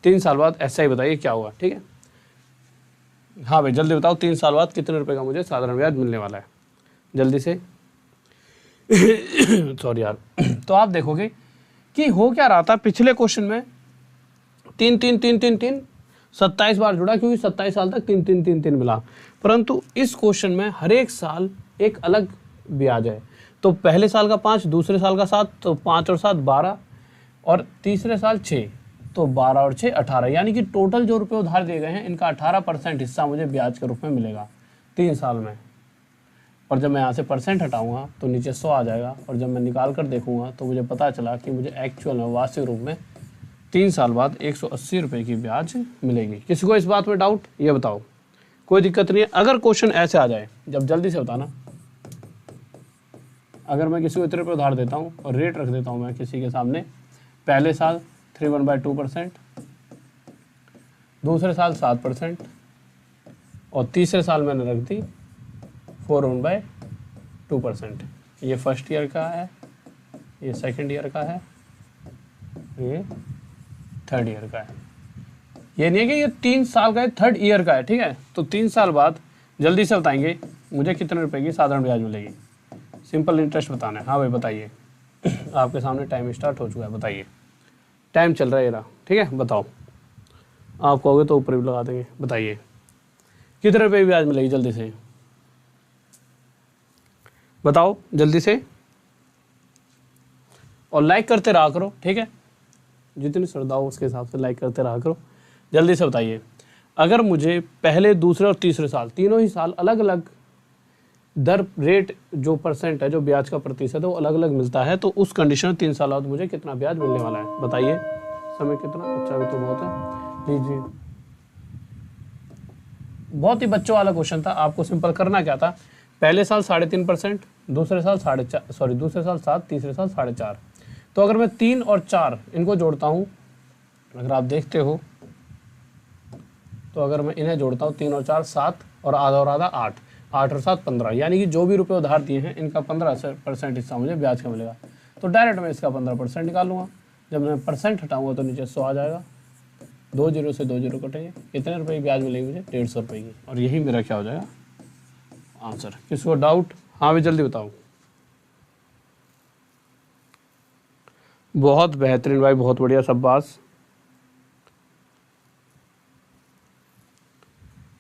3 साल बाद ऐसा ही बताइए क्या होगा, ठीक है। हाँ भाई जल्दी बताओ 3 साल बाद कितने रुपए का मुझे साधारण ब्याज मिलने वाला है, जल्दी से सॉरी यार। तो आप देखोगे कि हो क्या रहा था पिछले क्वेश्चन में 3 3 3 3 3 27 बार जुड़ा, क्योंकि 27 साल तक 3 3 3 3 मिला। परंतु इस क्वेश्चन में हर एक साल एक अलग ब्याज है। तो पहले साल का 5, दूसरे साल का 7, तो 5 और 7 12, और तीसरे साल 6, तो 12 और 6 18, यानी कि टोटल जो रुपए उधार दिए गए हैं इनका 18% हिस्सा मुझे ब्याज के रूप में मिलेगा 3 साल में। और जब मैं यहाँ से % हटाऊंगा तो नीचे 100 आ जाएगा, और जब मैं निकाल कर देखूंगा तो मुझे पता चला कि मुझे एक्चुअल में वास्तविक रूप में 3 साल बाद 180 रुपये की ब्याज मिलेगी। किसी को इस बात में डाउट, ये बताओ, कोई दिक्कत नहीं है। अगर क्वेश्चन ऐसे आ जाए, जब जल्दी से बताना, अगर मैं किसी को इतने रुपये उधार देता हूँ और रेट रख देता हूँ मैं किसी के सामने, पहले साल 3/1/2%, दूसरे साल 7%, और तीसरे साल मैंने रख दी 4/2%। ये फर्स्ट ईयर का है, ये सेकंड ईयर का है, ये थर्ड ईयर का है। ये नहीं है कि ये 3 साल का है, थर्ड ईयर का है, ठीक है। तो 3 साल बाद जल्दी से बताएंगे मुझे कितने रुपए की साधारण ब्याज मिलेगी, सिंपल इंटरेस्ट बताना है। हाँ भाई बताइए आपके सामने टाइम स्टार्ट हो चुका है, बताइए, टाइम चल रहा है ये, ठीक है। बताओ, आप कहोगे तो ऊपर भी लगा देंगे, बताइए कितने रुपए की ब्याज मिलेगी, जल्दी से बताओ, जल्दी से। और लाइक करते रहा करो, ठीक है, जितनी श्रद्धा हो उसके हिसाब से लाइक करते रहा करो। जल्दी से बताइए, अगर मुझे पहले, दूसरे और तीसरे साल, तीनों ही साल अलग अलग दर, रेट जो % है, जो ब्याज का प्रतिशत है वो अलग अलग मिलता है, तो उस कंडीशन में 3 साल बाद मुझे कितना ब्याज मिलने वाला है बताइए। समय कितना, अच्छा भी तो बहुत है जी। बहुत ही बच्चों वाला क्वेश्चन था। आपको सिंपल करना क्या था, पहले साल 3.5%, दूसरे साल 4.5, दूसरे साल 7, तीसरे साल 4.5। तो अगर मैं 3 और 4 इनको जोड़ता हूँ, अगर आप देखते हो तो अगर मैं इन्हें जोड़ता हूँ 3 और 4 7, और आधा और आधा 8, 8 और 7 15, यानी कि जो भी रुपए उधार दिए हैं इनका 15% हिस्सा मुझे ब्याज का मिलेगा। तो डायरेक्ट मैं इसका 15% निकालूंगा। जब मैं % हटाऊंगा तो नीचे 100 आ जाएगा, 2 जीरो से 2 जीरो कटेंगे, कितने रुपए की ब्याज मिलेगी मुझे, 150 रुपये की। और यही मेरा क्या हो जाएगा आंसर। किसको डाउट, हाँ भी जल्दी बताओ, बहुत बेहतरीन भाई, बहुत बढ़िया शाबाश।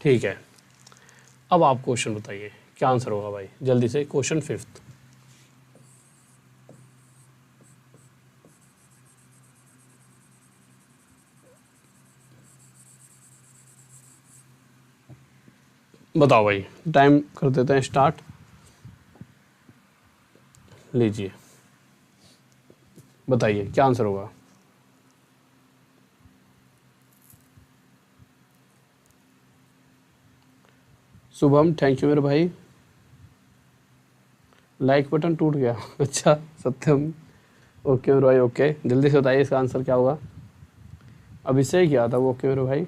ठीक है, अब आप क्वेश्चन बताइए क्या आंसर होगा भाई, जल्दी से। Question 5th। बताओ भाई, टाइम कर देते हैं स्टार्ट। लीजिए, बताइए क्या आंसर होगा। शुभम, थैंक यू मेरे भाई। लाइक बटन टूट गया अच्छा, सत्यम, ओके मेरे भाई, ओके। जल्दी से बताइए इसका आंसर क्या होगा। अभिषेक किया था वो, ओके मेरे भाई।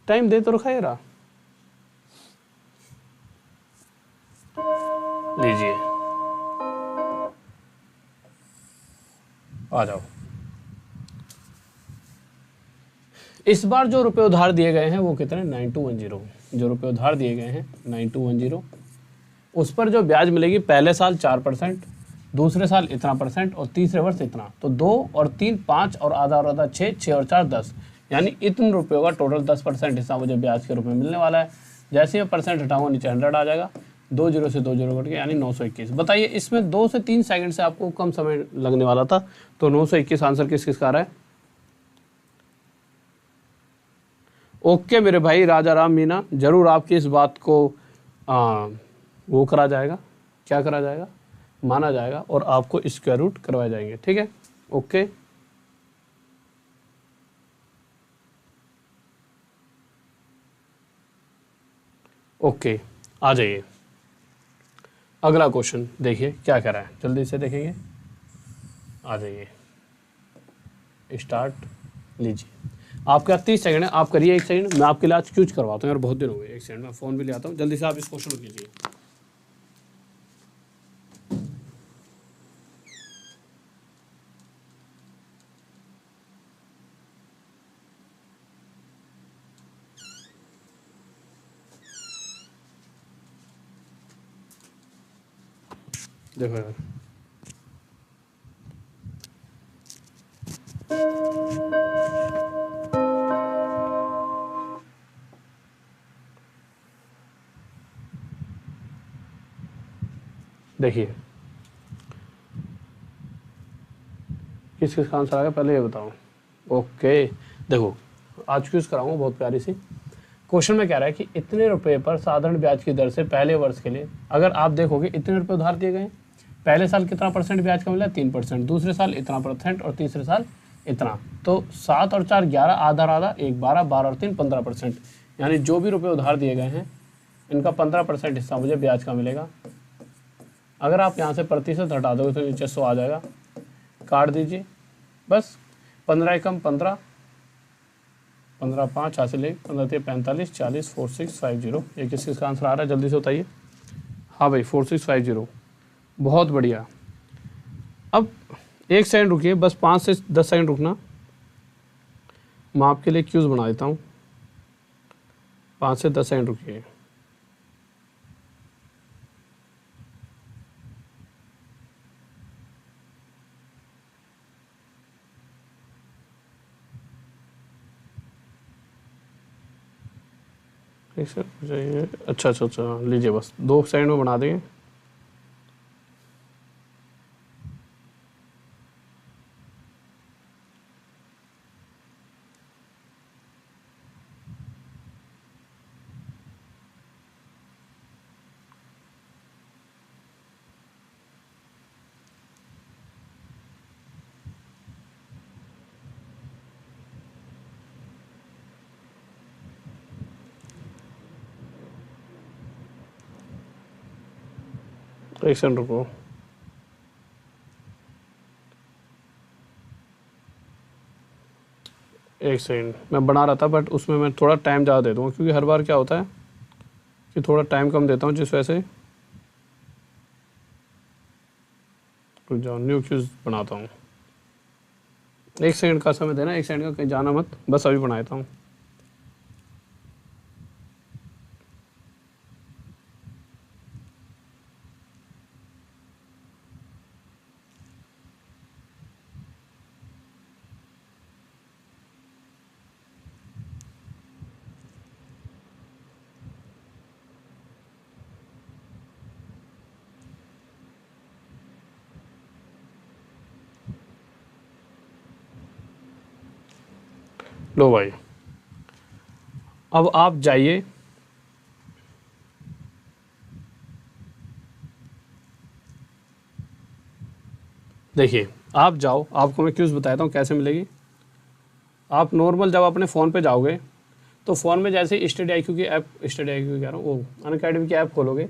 टाइम दे तो रखा है रहा। लीजिए, आ जाओ। इस बार जो रुपए उधार दिए गए हैं वो कितने, 9210। जो रुपए उधार दिए गए हैं 9210, उस पर जो ब्याज मिलेगी पहले साल 4%, दूसरे साल इतना परसेंट, और तीसरे वर्ष इतना। तो 2 और 3 5 और आधा और आधा 6, 6 और 4 10, यानी इतने रुपयों का टोटल 10% हिस्सा मुझे ब्याज के रूप में मिलने वाला है। जैसे ही परसेंट हटाऊंगा नीचे 100 आ जाएगा, 2 जीरो से 2 जीरो कट के, यानी 921। बताइए इसमें 2 से 3 सेकंड से आपको कम समय लगने वाला था, तो 921 आंसर किस किस का आ रहा है। ओके मेरे भाई राजा राम मीना, जरूर आपकी इस बात को वो करा जाएगा, क्या करा जाएगा, माना जाएगा, और आपको स्क्वायर रूट करवाए जाएंगे, ठीक है। ओके, ओके, आ जाइए। अगला क्वेश्चन देखिए क्या कह रहा है, जल्दी से देखेंगे। आ जाइए, स्टार्ट। लीजिए, आपके पास 30 सेकंड है, आप करिए। 1 सेकंड मैं आपके लिए आज क्यूज करवाता हूँ यार, बहुत दिन हो गए। 1 सेकंड मैं फ़ोन भी ले आता हूँ, जल्दी से आप इस क्वेश्चन को कीजिए। देखो यार, देखिए किस किस का आंसर आ गया पहले ये बताओ। ओके, देखो आज क्यूज कराऊंगा बहुत प्यारी सी। क्वेश्चन में कह रहा है कि इतने रुपए पर साधारण ब्याज की दर से पहले वर्ष के लिए, अगर आप देखोगे इतने रुपए उधार दिए गए हैं, पहले साल कितना परसेंट ब्याज का मिला, 3%, दूसरे साल इतना परसेंट, और तीसरे साल इतना। तो 7 और 4 11, आधा आधा 1 12, 12 और 3 15%, यानी जो भी रुपए उधार दिए गए हैं इनका 15% हिस्सा मुझे ब्याज का मिलेगा। अगर आप यहाँ से प्रतिशत हटा दोगे तो नीचे 100 आ जाएगा, काट दीजिए बस। 15 एकम 15, 15 5 हासिल 1, 15 3 45, 40, 4650। ये किस किस का आंसर आ रहा है, जल्दी से बताइए। हाँ भाई 4650, बहुत बढ़िया। अब 1 सेकंड रुकिए, बस 5 से 10 सेकंड रुकना, मैं आपके लिए क्यूज बना देता हूँ। 5 से 10 सेकंड रुकिए। एक सेकंड जाइए, अच्छा अच्छा अच्छा, लीजिए बस 2 सेकंड में बना देंगे। एक सेकंड रुको। एक सेकंड मैं बना रहा था, बट उसमें मैं थोड़ा टाइम ज़्यादा दे दूँगा, क्योंकि हर बार क्या होता है कि थोड़ा टाइम कम देता हूँ, जिस वजह से कुछ जाओ न्यू क्यूज बनाता हूँ। 1 सेकंड का समय देना, 1 सेकंड का, कहीं जाना मत, बस अभी बना देता हूँ। लो भाई, अब आप जाइए देखिए, आप जाओ, आपको मैं क्यूज बताता हूँ कैसे मिलेगी। आप नॉर्मल जब अपने फ़ोन पे जाओगे तो फ़ोन में जैसे स्टडी IQ की ऐप, स्टडी IQ कह रहा हूँ, वो अनअकैडमी की ऐप खोलोगे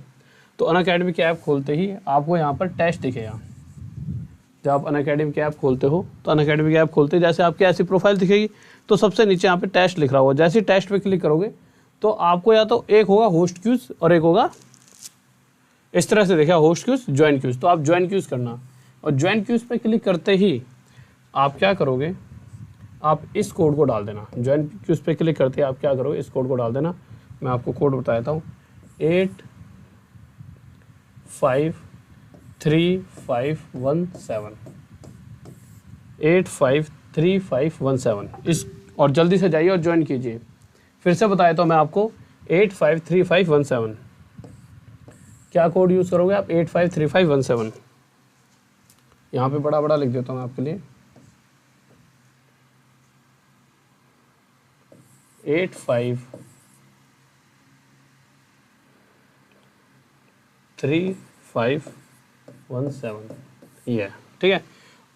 तो अनअकैडमी की ऐप खोलते ही आपको यहाँ पर टेस्ट दिखेगा। जब आप अनअकैडमी की ऐप खोलते हो तो अनअकैडमी की ऐप खोलते ही जैसे आपकी ऐसी प्रोफाइल दिखेगी तो सबसे नीचे यहाँ पे टेस्ट लिख रहा होगा। जैसे ही टेस्ट पे क्लिक करोगे तो आपको या तो एक होगा होस्ट क्यूज और एक होगा इस तरह से देखा होस्ट क्यूज, ज्वाइन क्यूज। तो आप ज्वाइन क्यूज करना, और ज्वाइन क्यूज पे क्लिक करते ही आप क्या करोगे, आप इस कोड को डाल देना। ज्वाइन क्यूज पे क्लिक करते ही आप क्या करोगे, इस कोड को डाल देना। मैं आपको कोड बता देता हूँ, 853517 853517 इस, और जल्दी से जाइए और ज्वाइन कीजिए। फिर से बताया तो मैं आपको 853517, क्या कोड यूज़ करोगे आप, 853517। यहाँ पे बड़ा बड़ा लिख देता हूँ आपके लिए, 853517 ये, ठीक है।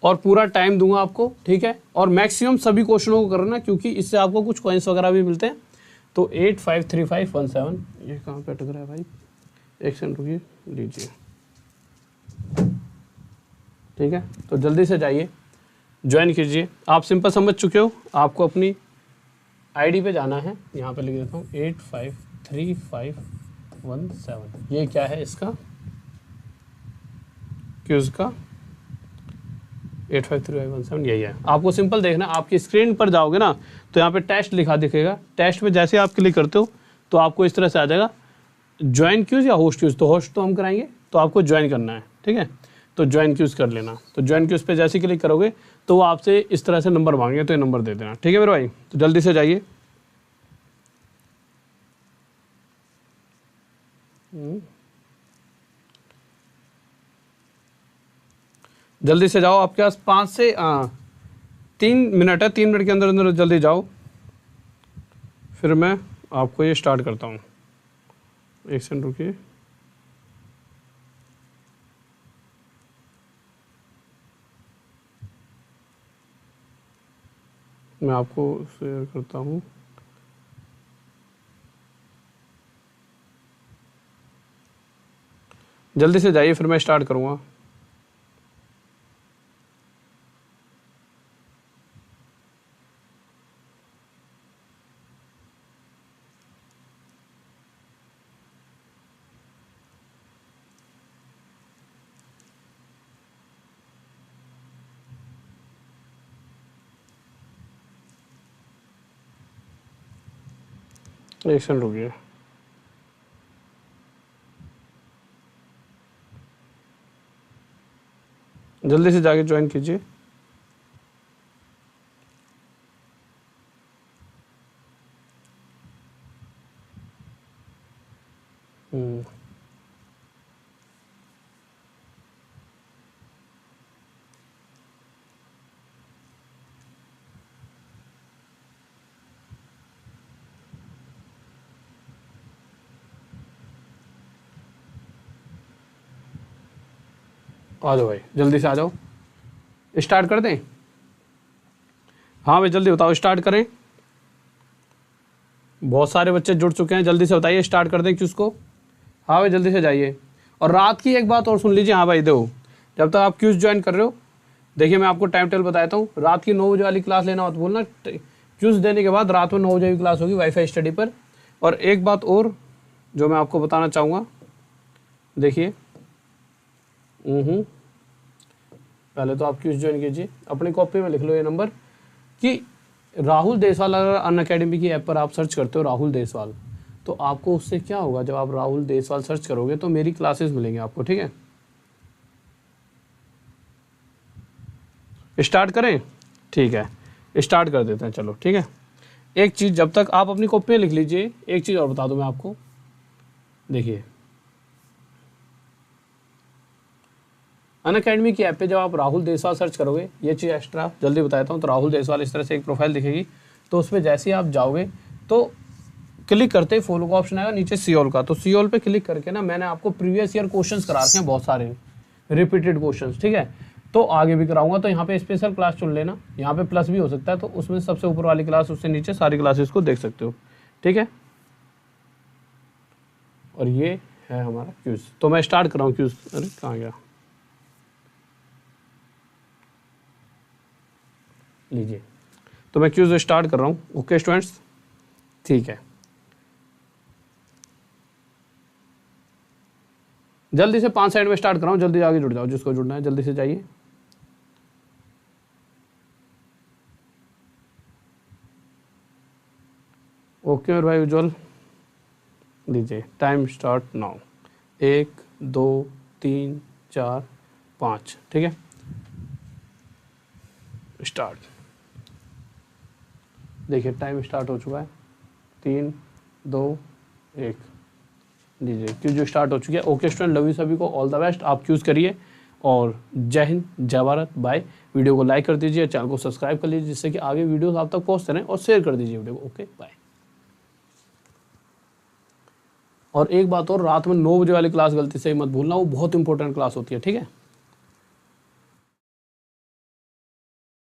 और पूरा टाइम दूंगा आपको, ठीक है। और मैक्सिमम सभी क्वेश्चनों को करना क्योंकि इससे आपको कुछ कॉइन्स वगैरह भी मिलते हैं। तो 853517, ये कहाँ पे अटक रहा है भाई, एक सेकंड रुकिए, लीजिए, ठीक है। तो जल्दी से जाइए, ज्वाइन कीजिए। आप सिंपल समझ चुके हो, आपको अपनी आईडी पे जाना है। यहाँ पे लिख देता हूँ 853517, ये क्या है इसका क्यूज का, 853517 यही है। आपको सिंपल देखना, आपकी स्क्रीन पर जाओगे ना तो यहाँ पे टेस्ट लिखा दिखेगा। टेस्ट में जैसे आप क्लिक करते हो तो आपको इस तरह से आ जाएगा ज्वाइन क्यूज या होस्ट क्यूज। तो होस्ट तो हम कराएंगे, तो आपको ज्वाइन करना है, ठीक है। तो ज्वाइन क्यूज कर लेना। तो ज्वाइन क्यूज पे जैसे क्लिक करोगे तो वो आपसे इस तरह से नंबर मांगेंगे, तो ये नंबर दे देना, ठीक है मेरे भाई। तो जल्दी से जाइए, जल्दी से जाओ। आपके पास 5 से 3 मिनट है, 3 मिनट के अंदर अंदर जल्दी जाओ, फिर मैं आपको ये स्टार्ट करता हूँ। एक सेकंड रुकिए, मैं आपको शेयर करता हूँ। जल्दी से जाइए, फिर मैं स्टार्ट करूँगा। एक सेकंड रुकिए, जल्दी से जाके ज्वाइन कीजिए। आ जाओ भाई, जल्दी से आ जाओ, स्टार्ट कर दें। हाँ भाई जल्दी बताओ, स्टार्ट करें। बहुत सारे बच्चे जुड़ चुके हैं, जल्दी से बताइए, स्टार्ट कर दें क्यूज को। हाँ भाई जल्दी से जाइए। और रात की एक बात और सुन लीजिए, हाँ भाई देखो, जब तक आप क्यूज ज्वाइन कर रहे हो, देखिए मैं आपको टाइम टेबल बताता हूँ। रात की 9 बजे वाली क्लास लेना मत भूलना। क्यूज देने के बाद रात में 9 बजे की क्लास होगी वाईफाई स्टडी पर। और एक बात और जो मैं आपको बताना चाहूँगा, देखिए, पहले तो आप क्यूज ज्वाइन कीजिए, अपनी कॉपी में लिख लो ये नंबर, कि राहुल देसवाल। अगर अनअकैडमी की ऐप पर आप सर्च करते हो राहुल देसवाल, तो आपको उससे क्या होगा, जब आप राहुल देसवाल सर्च करोगे तो मेरी क्लासेस मिलेंगे आपको, ठीक है। स्टार्ट करें, ठीक है, स्टार्ट कर देते हैं, चलो ठीक है। एक चीज़ जब तक आप अपनी कॉपी में लिख लीजिए, एक चीज़ और बता दूं मैं आपको, देखिए अनअकैडमी की ऐप पे जब आप राहुल देसवाल सर्च करोगे, ये चीज़ एक्स्ट्रा जल्दी बताता हूँ। तो राहुल देसवाल इस तरह से एक प्रोफाइल दिखेगी, तो उस पर जैसे ही आप जाओगे तो क्लिक करते ही फॉलो का ऑप्शन आएगा, नीचे सी ऑल का, तो सी ऑल पे क्लिक करके ना मैंने आपको प्रीवियस ईयर क्वेश्चंस करा रखे हैं बहुत सारे रिपीटेड क्वेश्चंस, ठीक है। तो आगे भी कराऊंगा, तो यहाँ पे स्पेशल क्लास चुन लेना, यहाँ पे प्लस भी हो सकता है, तो उसमें सबसे ऊपर वाली क्लास, उससे नीचे सारी क्लासेस को देख सकते हो, ठीक है। और ये है हमारा क्यूज, तो मैं स्टार्ट कर रहा हूँ क्यूज। अरे कहाँ गया, लीजिए, तो मैं क्यूज स्टार्ट कर रहा हूँ। ओके स्टूडेंट्स, ठीक है, जल्दी से 5 सेकंड में स्टार्ट कर रहा हूँ, जल्दी आगे जुड़ जाओ, जिसको जुड़ना है जल्दी से जाइए। ओके और भाई उज्जवल, लीजिए टाइम स्टार्ट नाउ। 1 2 3 4 5, ठीक है, स्टार्ट। देखिए टाइम स्टार्ट हो चुका है, 3 2 1, लीजिए क्यूज स्टार्ट हो चुकी है। ओके स्टूडेंट, लव यू सभी को, ऑल द बेस्ट, आप क्यूज करिए और जय हिंद जय भारत, बाय। वीडियो को लाइक कर दीजिए, चैनल को सब्सक्राइब कर लीजिए, जिससे कि आगे वीडियोस आप तक पहुंचते रहें, और शेयर कर दीजिए वीडियो को। Okay bye. और एक बात और, रात में 9 बजे वाली क्लास गलती से मत भूलना, वो बहुत इंपॉर्टेंट क्लास होती है, ठीक है।